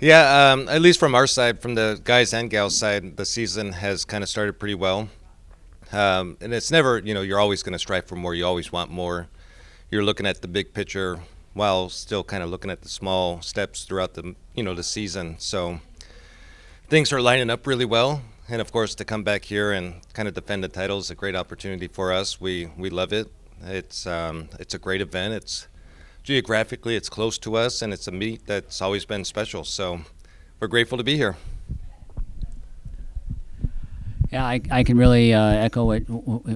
Yeah, at least from our side, from the guys and gals side, the season has kind of started pretty well. And it's never, you're always going to strive for more. You always want more. You're looking at the big picture while still kind of looking at the small steps throughout the season. So things are lining up really well. And of course, to come back here and kind of defend the title is a great opportunity for us. We love it. It's a great event. It's geographically it's close to us, and it's a meet that's always been special. So we're grateful to be here. Yeah, I can really echo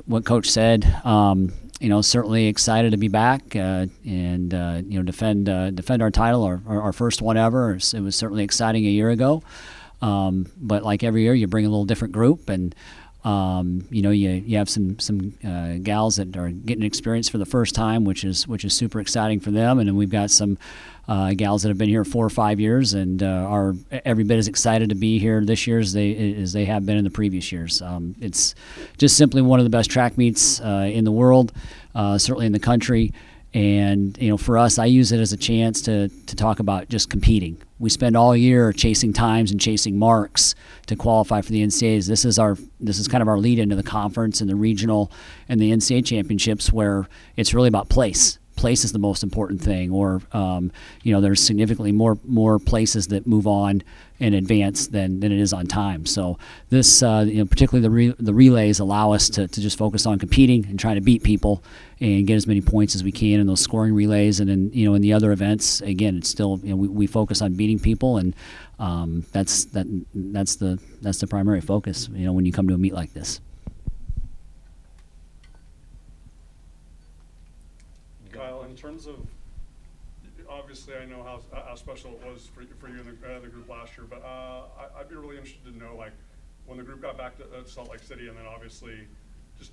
what Coach said. Certainly excited to be back and defend our title, our first one ever. It was certainly exciting a year ago. But like every year, you bring a little different group, and you have some gals that are getting experience for the first time, which is super exciting for them. And then we've got some gals that have been here 4 or 5 years and are every bit as excited to be here this year as they have been in the previous years. It's just simply one of the best track meets in the world, certainly in the country. And for us, I use it as a chance to talk about just competing. We spend all year chasing times and chasing marks to qualify for the NCAAs. This is kind of our lead into the conference and the regional and the NCAA championships, where it's really about place. Place is the most important thing, or there's significantly more places that move on and advance than it is on time. So this, particularly the relays, allow us to just focus on competing and trying to beat people and get as many points as we can in those scoring relays. And then in the other events, again, it's still we focus on beating people, and that's the primary focus. When you come to a meet like this. Kyle, in terms of, obviously I know how special it was for you and the group last year, but I'd be really interested to know, like, when the group got back to Salt Lake City, and then obviously just,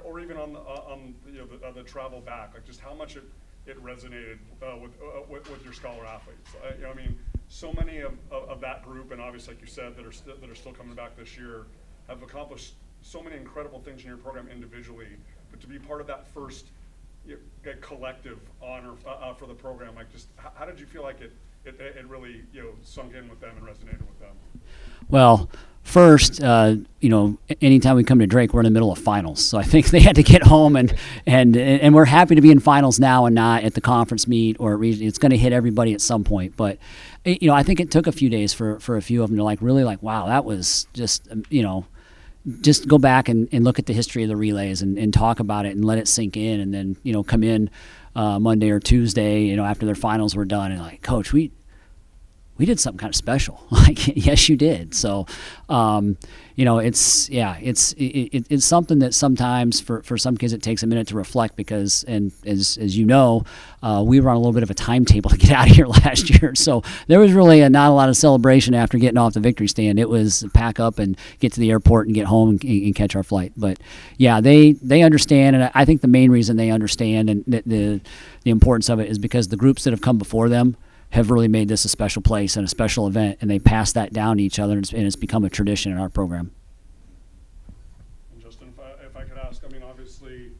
or even on the travel back, like just how much it resonated with your scholar athletes. So many of that group, and obviously like you said, that are still coming back this year, have accomplished so many incredible things in your program individually, but to be part of that first collective honor for the program, like just how did you feel like it really sunk in with them and resonated with them? Well, first, anytime we come to Drake, we're in the middle of finals, so I think they had to get home, and we're happy to be in finals now and not at the conference meet or it's going to hit everybody at some point. But I think it took a few days for a few of them to really wow, that was just just go back and look at the history of the relays and talk about it and let it sink in, and then come in Monday or Tuesday after their finals were done and like, Coach, we did something kind of special. Like, yes, you did. So it's something that sometimes for some kids it takes a minute to reflect, because, and as we were on a little bit of a timetable to get out of here last year, so there was really not a lot of celebration after getting off the victory stand. It was pack up and get to the airport and get home and catch our flight. But yeah, they understand, and I think the main reason they understand and the importance of it is because the groups that have come before them have really made this a special place and a special event, and they pass that down to each other, and it's become a tradition in our program. And Justin, if I could ask, obviously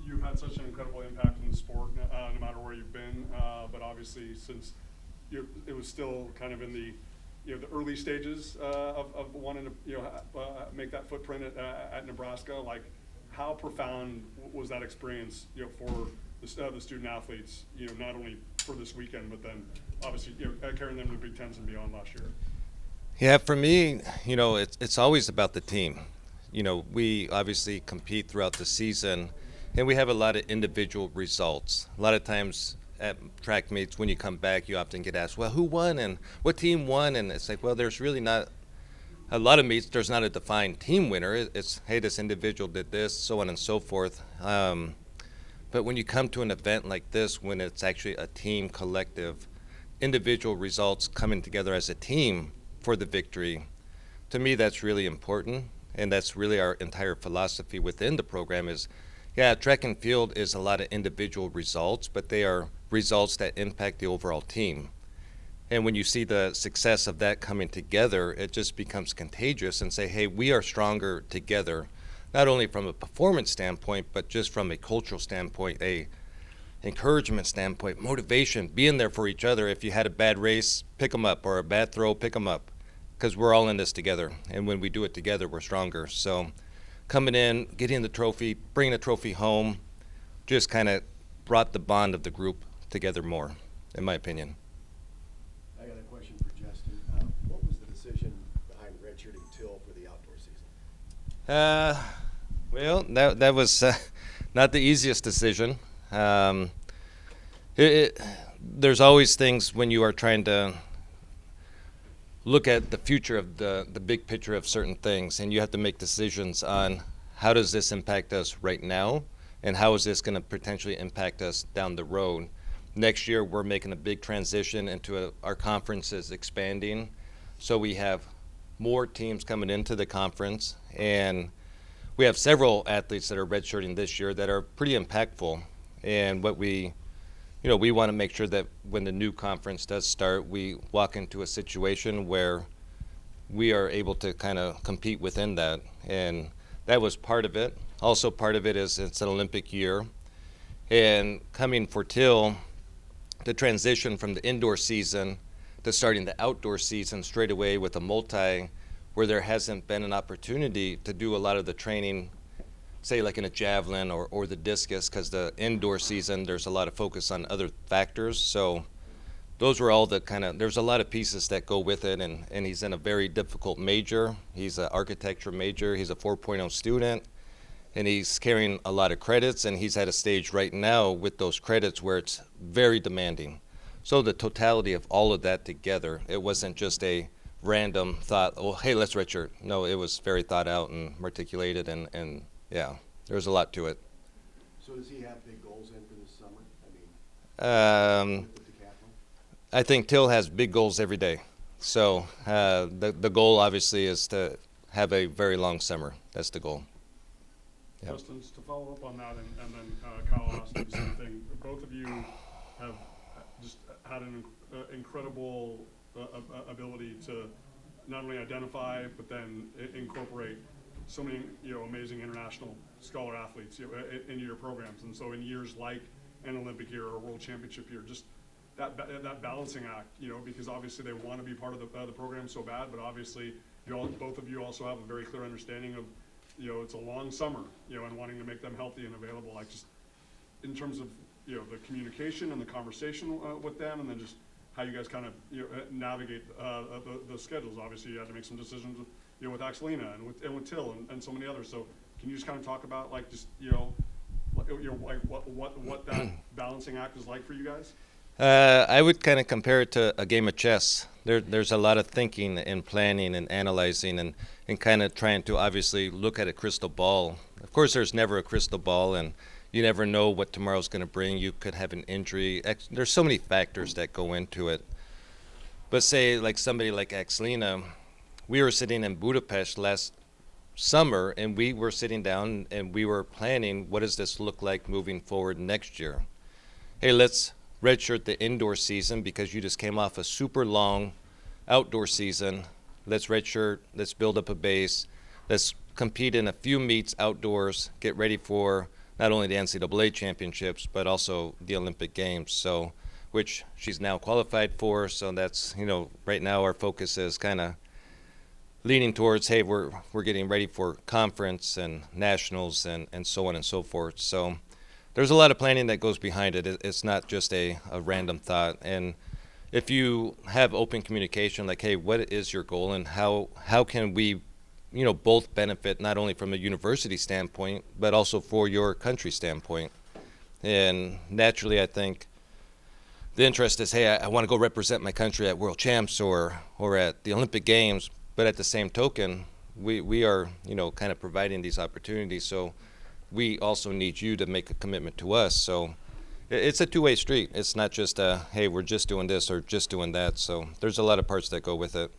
you've had such an incredible impact in the sport, no matter where you've been, but obviously since it was still kind of in the the early stages of wanting to make that footprint at Nebraska, like how profound was that experience for the student athletes, not only for this weekend, but then obviously carrying them to Big Tens and beyond last year? Yeah, for me, it's always about the team. We obviously compete throughout the season, and we have a lot of individual results. A lot of times at track meets, when you come back, you often get asked, well, who won and what team won? And it's like, well, there's really not a lot of meets. There's not a defined team winner. It's, hey, this individual did this, so on and so forth. But when you come to an event like this, when it's actually a team collective, individual results coming together as a team for the victory, to me that's really important, and that's really our entire philosophy within the program is, yeah, track and field is a lot of individual results, but they are results that impact the overall team. And when you see the success of that coming together, it just becomes contagious and say, hey, we are stronger together, not only from a performance standpoint, but just from a cultural standpoint, a encouragement standpoint, motivation, being there for each other. If you had a bad race, pick them up, or a bad throw, pick them up, because we're all in this together. And when we do it together, we're stronger. So coming in, getting the trophy, bringing the trophy home, just kind of brought the bond of the group together more, in my opinion. I got a question for Justin. What was the decision behind redshirting Till for the outdoor season? Well, that was not the easiest decision. There's always things when you are trying to look at the future of the big picture of certain things, and you have to make decisions on how does this impact us right now, and how is this going to potentially impact us down the road. Next year, we're making a big transition into our conference is expanding, so we have more teams coming into the conference, and we have several athletes that are redshirting this year that are pretty impactful. And what we want to make sure that when the new conference does start, we walk into a situation where we are able to kind of compete within that. And that was part of it. Also part of it is it's an Olympic year. And coming for Till, the transition from the indoor season to starting the outdoor season straight away with a multi, where there hasn't been an opportunity to do a lot of the training, say like in a javelin or the discus, because the indoor season, there's a lot of focus on other factors. So those were all the there's a lot of pieces that go with it, and he's in a very difficult major. He's an architecture major, he's a 4.0 student, and he's carrying a lot of credits, and he's at a stage right now with those credits where it's very demanding. So the totality of all of that together, it wasn't just a random thought, oh, hey, let's redshirt. No, it was very thought out and articulated, and yeah, there was a lot to it. So does he have big goals in for this summer? I mean, with the decathlon? I think Till has big goals every day. So the goal obviously is to have a very long summer. That's the goal. Yep. Justin, to follow up on that, and then Kyle asked the same thing. Both of you have just had an incredible ability to not only identify but then incorporate so many amazing international scholar athletes into your programs. And so in years like an Olympic year or a World Championship year, just that balancing act, because obviously they want to be part of the program so bad, but obviously both of you also have a very clear understanding of it's a long summer, and wanting to make them healthy and available. Like just in terms of the communication and the conversation with them, and then just how you guys kind of navigate the schedules. Obviously, you had to make some decisions with Axelina and with Till and so many others. So can you just kind of talk about like just like what that balancing act is like for you guys? I would kind of compare it to a game of chess. There's a lot of thinking and planning and analyzing and kind of trying to obviously look at a crystal ball. Of course, there's never a crystal ball, and you never know what tomorrow's going to bring. You could have an injury. There's so many factors that go into it. But say like somebody like Axelina, we were sitting in Budapest last summer, and we were sitting down and we were planning, what does this look like moving forward next year? Hey, let's redshirt the indoor season because you just came off a super long outdoor season. Let's redshirt, let's build up a base, let's compete in a few meets outdoors, get ready for not only the NCAA championships, but also the Olympic Games, so which she's now qualified for. So that's, right now our focus is kind of leaning towards, hey, we're getting ready for conference and nationals and so on and so forth. So there's a lot of planning that goes behind it. It's not just a random thought. And if you have open communication, like, hey, what is your goal, and how can we both benefit, not only from a university standpoint, but also for your country standpoint. And naturally, I think the interest is, hey, I want to go represent my country at World Champs or at the Olympic Games. But at the same token, we are, kind of providing these opportunities. So we also need you to make a commitment to us. So it's a two-way street. It's not just, hey, we're just doing this or just doing that. So there's a lot of parts that go with it.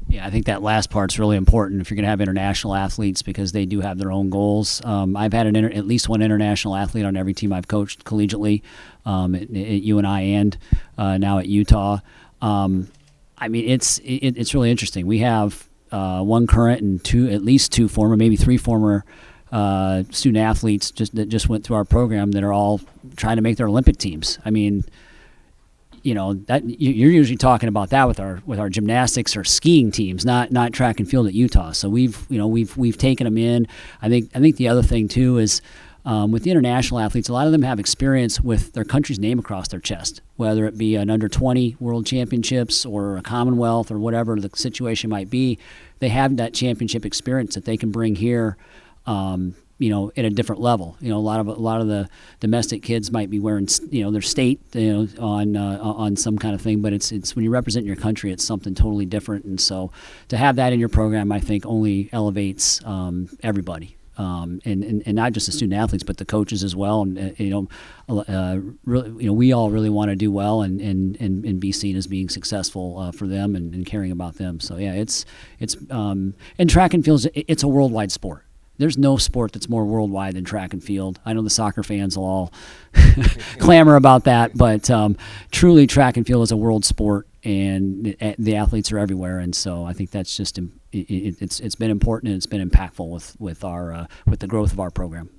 Yeah, I think that last part's really important if you're going to have international athletes, because they do have their own goals. I've had at least one international athlete on every team I've coached collegiately at UNI and now at Utah. I mean, it's really interesting. We have one current and at least two former, maybe three former student athletes that just went through our program that are all trying to make their Olympic teams. I mean, that you're usually talking about that with our gymnastics or skiing teams, not track and field at Utah. So we've taken them in. I think the other thing too is with the international athletes, a lot of them have experience with their country's name across their chest, whether it be an under 20 world championships or a Commonwealth or whatever the situation might be. They have that championship experience that they can bring here. At a different level. A lot of the domestic kids might be wearing, their state, on some kind of thing. But it's when you represent your country, it's something totally different. And so to have that in your program, I think only elevates everybody, and not just the student athletes, but the coaches as well. And really, we all really want to do well and be seen as being successful for them and caring about them. So yeah, it's and track and field, it's a worldwide sport. There's no sport that's more worldwide than track and field. I know the soccer fans will all clamor about that, but truly track and field is a world sport, and the athletes are everywhere. And so I think that's just it's been important, and it's been impactful with the growth of our program.